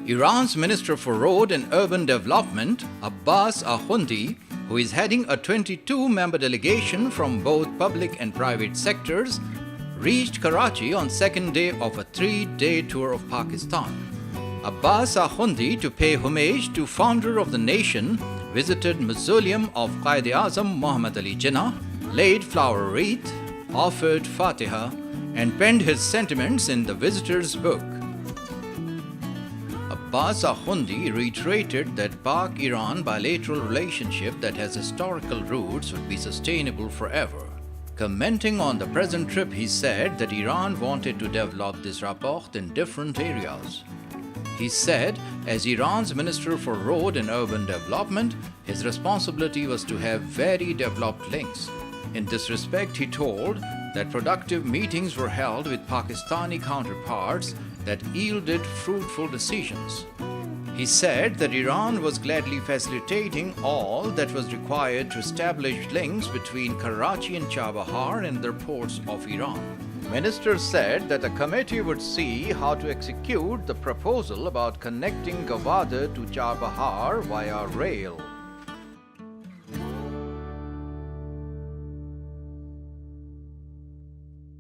Iran's Minister for Road and Urban Development, Abbas Akhoundi, who is heading a 22-member delegation from both public and private sectors, reached Karachi on second day of a 3-day tour of Pakistan. Abbas Akhoundi, to pay homage to founder of the nation, visited Mausoleum of Quaid-e-Azam Muhammad Ali Jinnah, laid flower wreath, offered Fatiha, and penned his sentiments in the visitor's book. Abbas Akhoundi reiterated that Pak-Iran bilateral relationship that has historical roots would be sustainable forever. Commenting on the present trip, he said that Iran wanted to develop this rapport in different areas. He said, as Iran's Minister for Road and Urban Development, his responsibility was to have very developed links. In this respect, he told that productive meetings were held with Pakistani counterparts that yielded fruitful decisions. He said that Iran was gladly facilitating all that was required to establish links between Karachi and Chabahar and the ports of Iran. Minister said that a committee would see how to execute the proposal about connecting Gwadar to Chabahar via rail.